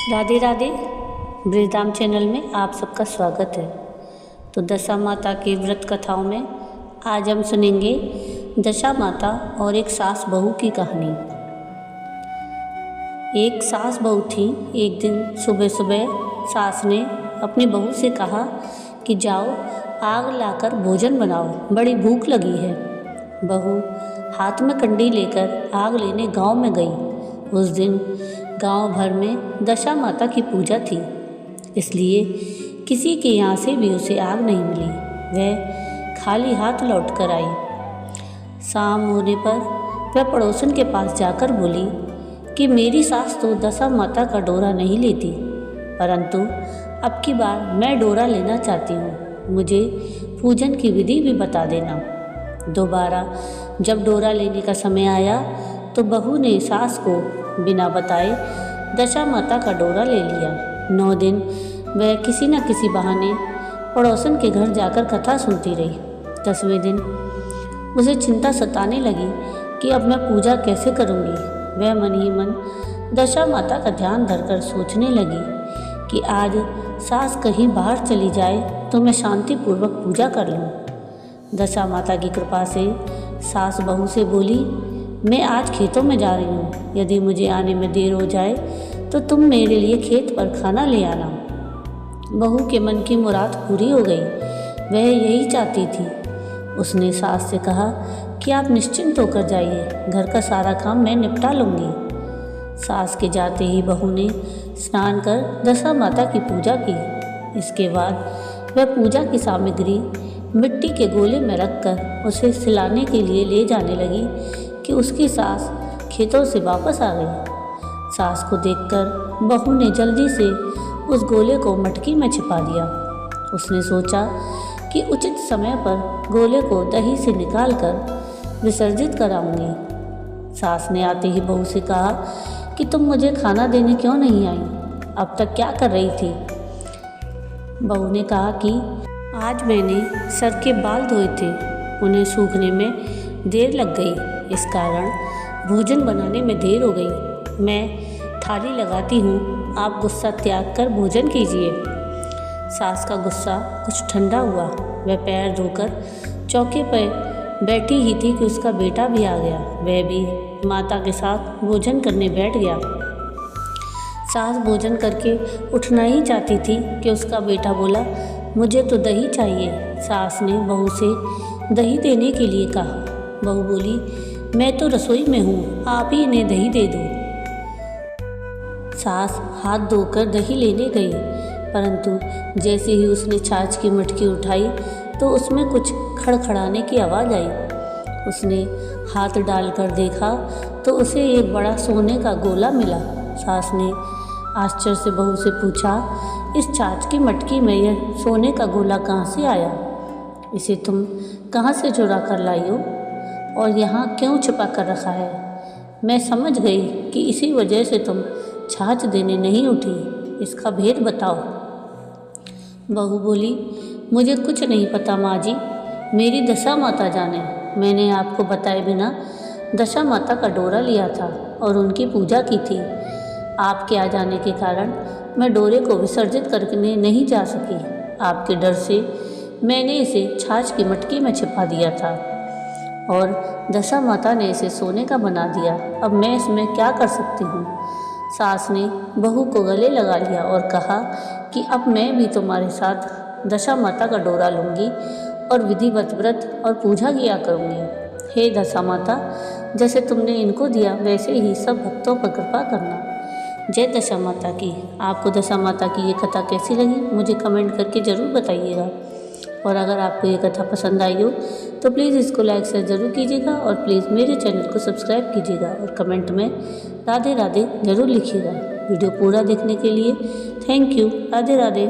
Radhe Radhe. Brajdham channel में आप सबका स्वागत है। तो दशा माता की व्रत कथाओं में आज हम सुनेंगे दशा माता और एक सास बहू की कहानी। एक सास बहू थी। एक दिन सुबह सुबह सास ने अपनी बहू से कहा कि जाओ आग लाकर भोजन बनाओ, बड़ी भूख लगी है। बहू हाथ में कंडी लेकर आग लेने गांव में गई। उस दिन गांव भर में दशा माता की पूजा थी, इसलिए किसी के यहाँ से भी उसे आग नहीं मिली। वह खाली हाथ लौट कर आई। शाम होने पर वह पड़ोसन के पास जाकर बोली कि मेरी सास तो दशा माता का डोरा नहीं लेती, परंतु अब की बार मैं डोरा लेना चाहती हूँ। मुझे पूजन की विधि भी बता देना। दोबारा जब डोरा लेने का समय आया तो बहू ने सास को बिना बताए दशा माता का डोरा ले लिया। 9 दिन वह किसी न किसी बहाने पड़ोसन के घर जाकर कथा सुनती रही। 10वें दिन उसे चिंता सताने लगी कि अब मैं पूजा कैसे करूँगी। वह मन ही मन दशा माता का ध्यान धरकर सोचने लगी कि आज सास कहीं बाहर चली जाए तो मैं शांतिपूर्वक पूजा कर लूँ। दशा माता की कृपा से सास बहू से बोली, मैं आज खेतों में जा रही हूँ, यदि मुझे आने में देर हो जाए तो तुम मेरे लिए खेत पर खाना ले आना। बहू के मन की मुराद पूरी हो गई। वह यही चाहती थी। उसने सास से कहा कि आप निश्चिंत होकर जाइए, घर का सारा काम मैं निपटा लूँगी। सास के जाते ही बहू ने स्नान कर दशा माता की पूजा की। इसके बाद वह पूजा की सामग्री मिट्टी के गोले में रखकर उसे सिलाने के लिए ले जाने लगी कि उसकी सास खेतों से वापस आ गई। सास को देखकर बहू ने जल्दी से उस गोले को मटकी में छिपा दिया। उसने सोचा कि उचित समय पर गोले को दही से निकालकर विसर्जित कराऊंगी। सास ने आते ही बहू से कहा कि तुम मुझे खाना देने क्यों नहीं आई, अब तक क्या कर रही थी। बहू ने कहा कि आज मैंने सर के बाल धोए थे, उन्हें सूखने में देर लग गई, इस कारण भोजन बनाने में देर हो गई। मैं थाली लगाती हूँ, आप गुस्सा त्याग कर भोजन कीजिए। सास का गुस्सा कुछ ठंडा हुआ। वह पैर धोकर चौके पर बैठी ही थी कि उसका बेटा भी आ गया। वह भी माता के साथ भोजन करने बैठ गया। सास भोजन करके उठना ही चाहती थी कि उसका बेटा बोला, मुझे तो दही चाहिए। सास ने बहू से दही देने के लिए कहा। बहू बोली, मैं तो रसोई में हूँ, आप ही इन्हें दही दे दो। सास हाथ धोकर दही लेने गई, परंतु जैसे ही उसने छाछ की मटकी उठाई तो उसमें कुछ खड़खड़ाने की आवाज़ आई। उसने हाथ डालकर देखा तो उसे एक बड़ा सोने का गोला मिला। सास ने आश्चर्य से बहू से पूछा, इस छाछ की मटकी में यह सोने का गोला कहाँ से आया? इसे तुम कहाँ से चुरा कर लाई हो और यहाँ क्यों छिपा कर रखा है? मैं समझ गई कि इसी वजह से तुम छाछ देने नहीं उठी, इसका भेद बताओ। बहू बोली, मुझे कुछ नहीं पता माँ जी, मेरी दशा माता जाने। मैंने आपको बताए बिना दशा माता का डोरा लिया था और उनकी पूजा की थी। आपके आ जाने के कारण मैं डोरे को विसर्जित करने नहीं जा सकी। आपके डर से मैंने इसे छाछ की मटकी में छिपा दिया था और दशा माता ने इसे सोने का बना दिया। अब मैं इसमें क्या कर सकती हूँ? सास ने बहू को गले लगा लिया और कहा कि अब मैं भी तुम्हारे साथ दशा माता का डोरा लूँगी और विधिवत व्रत और पूजा किया करूँगी। हे दशा माता, जैसे तुमने इनको दिया वैसे ही सब भक्तों पर कृपा करना। जय दशा माता की। आपको दशा माता की ये कथा कैसी लगी मुझे कमेंट करके ज़रूर बताइएगा। और अगर आपको ये कथा पसंद आई हो तो प्लीज़ इसको लाइक शेयर ज़रूर कीजिएगा और प्लीज़ मेरे चैनल को सब्सक्राइब कीजिएगा और कमेंट में राधे राधे ज़रूर लिखिएगा। वीडियो पूरा देखने के लिए थैंक यू। राधे राधे।